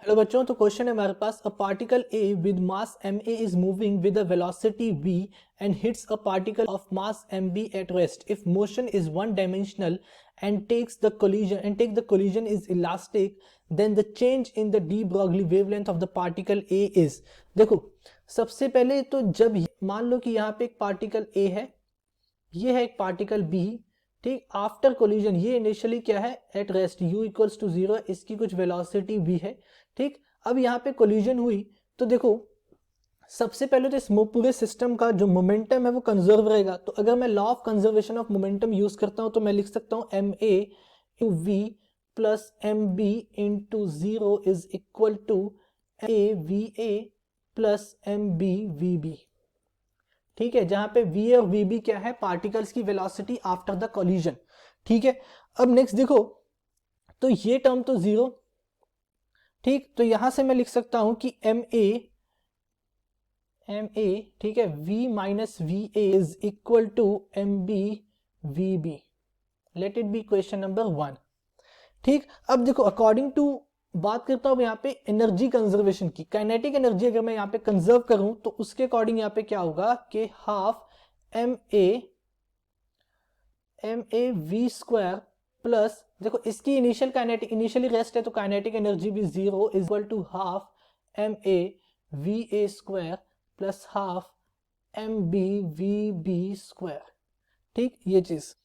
Hello बच्चों, तो question है हमारे पास a particle A with mass M A is moving with a velocity v and hits a particle of mass M B at rest if motion is one dimensional and take the collision is elastic then the change in the de Broglie wavelength of the particle A is. देखो, सबसे पहले तो जब मान लो कि यहाँ पे एक पार्टिकल ए है, ये है एक पार्टिकल बी, ठीक। आफ्टर कोलिजन ये इनिशियली क्या है, at rest u equals to 0, इसकी कुछ वेलोसिटी v है, ठीक। अब यहाँ पे कोलिजन हुई तो देखो, सबसे पहले तो इस पूरे सिस्टम का जो मोमेंटम है वो कंजर्व रहेगा। तो अगर मैं law of conservation of momentum use करता हूं तो मैं लिख सकता हूं m a two v plus M b into 0 is equal to a V A plus M B we B, ठीक है। जहां पे v और vb क्या है, पार्टिकल्स की वेलोसिटी आफ्टर द कोलिजन, ठीक है। अब नेक्स्ट देखो, तो ये टर्म तो 0, ठीक। तो यहां से मैं लिख सकता हूं कि एम ए, ठीक है, v minus v a is equal to m B we b. Let it be question number 1, ठीक। अब देखो, अकॉर्डिंग टू बात करता हूं यहाँ पे एनर्जी कंजर्वेशन की, काइनेटिक एनर्जी अगर मैं यहाँ पे कंजर्व करूं तो उसके अकॉर्डिंग यहाँ पे क्या होगा कि हाफ एम ए वी स्क्वायर प्लस, देखो इसकी इनिशियल काइनेटिक, इनिशियली रेस्ट है तो काइनेटिक एनर्जी भी 0 is equal to half m A V a square plus half m B we b square, ठीक। ये चीज,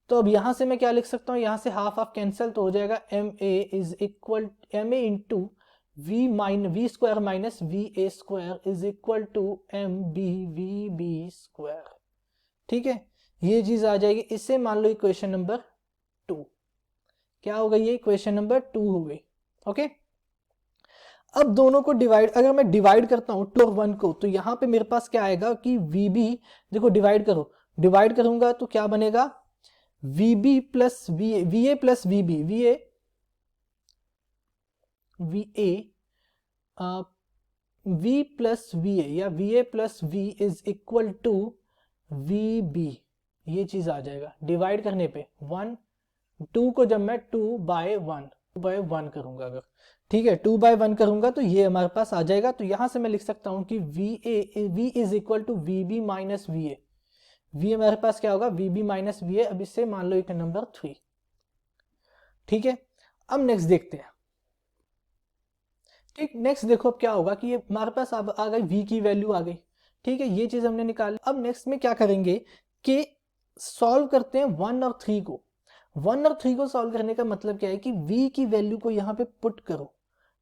तो अब यहां से मैं क्या लिख सकता हूं, यहां से हाफ हाफ कैंसिल तो हो जाएगा, m A is equal m a into v square minus v a square is equal to m B we b square, ठीक है। ये चीज आ जाएगी, इससे मान लो इक्वेशन नंबर 2 क्या हो गई, ये इक्वेशन नंबर 2 हो गई, ओके। अब दोनों को डिवाइड, अगर मैं डिवाइड करता हूं 2 और 1 को, तो यहां पे मेरे पास क्या आएगा कि वीबी, देखो डिवाइड करो, डिवाइड करूंगा तो क्या बनेगा, V B plus V A plus V B, V A V plus V A या V A plus V is equal to we B. ये चीज आ जाएगा डिवाइड करने पे 1 2 को जब मैं 2/1 करूंगा, अगर ठीक है 2/1 करूंगा तो ये हमारे पास आ जाएगा। तो यहां से मैं लिख सकता हूं कि v is equal to we b minus v A, v हमारे पास क्या होगा, v b minus v a. अब इससे मान लो एक नंबर 3, ठीक है। अब नेक्स्ट देखते हैं, ठीक। नेक्स्ट देखो अब क्या होगा कि ये हमारे पास अब आ गई v की वैल्यू आ गई, ठीक है। ये चीज हमने निकाली। अब नेक्स्ट में क्या करेंगे कि सॉल्व करते हैं 1 और 3 को। 1 और 3 को सॉल्व करने का मतलब क्या है कि v की वैल्यू को यहाँ पे पुट करो,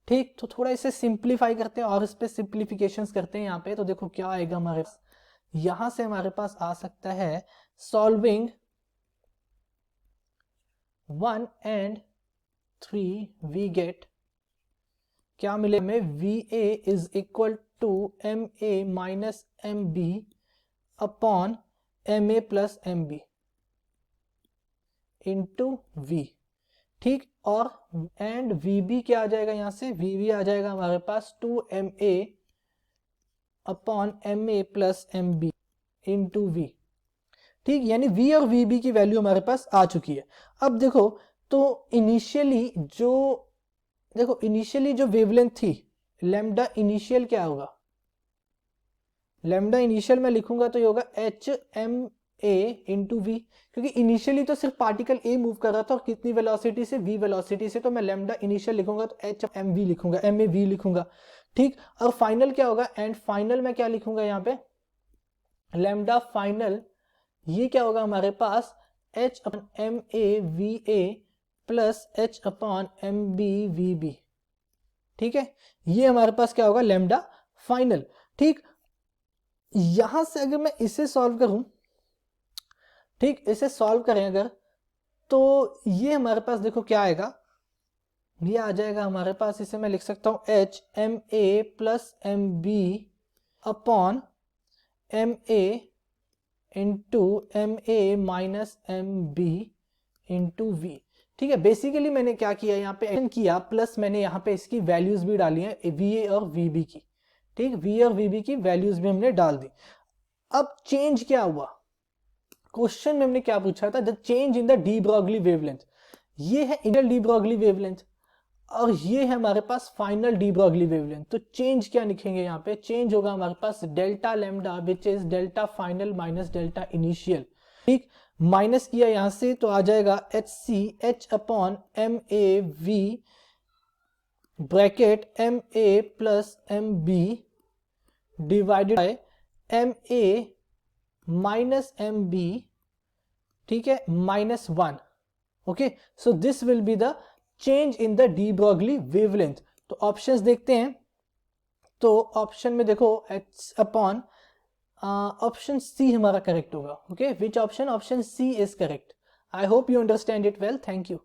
ठीक। तो थोड़ा इसे सिंप्लीफाई करते हैं और इस पे सिंप्लीफिकेशंस करते हैं यहाँ पे। तो देखो क्या आएगा हमारे पास, यहां से हमारे पास आ सकता है सॉल्विंग 1 एंड 3 वी गेट, क्या मिले हमें, v a is equal to m A minus M b upon M A plus M b into v, ठीक। और एंड वी बी क्या आ जाएगा, यहां से वी बी आ जाएगा हमारे पास 2ma upon M A plus M b into v, ठीक। यानी v और vb की वैल्यू हमारे पास आ चुकी है। अब देखो, तो इनिशियली जो वेवलेंथ थी, लैम्डा इनिशियल क्या होगा, लैम्डा इनिशियल मैं लिखूंगा तो ये होगा h m a into v, क्योंकि इनिशियली तो सिर्फ पार्टिकल ए मूव कर रहा था और कितनी वेलोसिटी से, v वेलोसिटी से। तो मैं लैम्डा इनिशियल लिखूंगा तो एच एम वी लिखूंगा, एम ए वी लिखूंगा, ठीक। और फाइनल क्या होगा, एंड फाइनल मैं क्या लिखूंगा यहाँ पे, लैम्डा फाइनल, ये क्या होगा हमारे पास, H upon M A V A plus H upon M B we B, ठीक है। ये हमारे पास क्या होगा, लैम्डा फाइनल, ठीक। यहां से अगर मैं इसे सॉल्व करूं, ठीक, इसे सॉल्व करें अगर, तो ये हमारे पास देखो क्या आएगा, ये आ जाएगा हमारे पास, इसे मैं लिख सकता हूं h m A plus M b upon M a into m A minus M b into v, ठीक है। बेसिकली मैंने क्या किया यहाँ पे, एड किया प्लस मैंने यहाँ पे इसकी वैल्यूज भी डाली है, वी ए और वी बी की, ठीक। वी और वी बी की वैल्यूज भी हमने डाल दी। अब चेंज क्या हुआ, क्वेश्चन में हमने क्या पूछा था, the change in the de Broglie wavelength, ये है इनिशियल डी ब्रॉगली वेवलेंथ। और ये है हमारे पास फाइनल डी ब्रॉगली वेवलेंथ। तो चेंज क्या लिखेंगे यहाँ पे, चेंज होगा हमारे पास delta lambda which is delta final minus delta initial, ठीक। माइनस किया यहाँ से तो आ जाएगा H C H upon M A V bracket M A plus M B divided by M A minus M B, ठीक है, minus 1। Okay, so this will be the change in the de Broglie wavelength. तो options देखते हैं। तो option में देखो H upon option C हमारा correct होगा। Okay, which option, option C is correct. I hope you understand it well, thank you.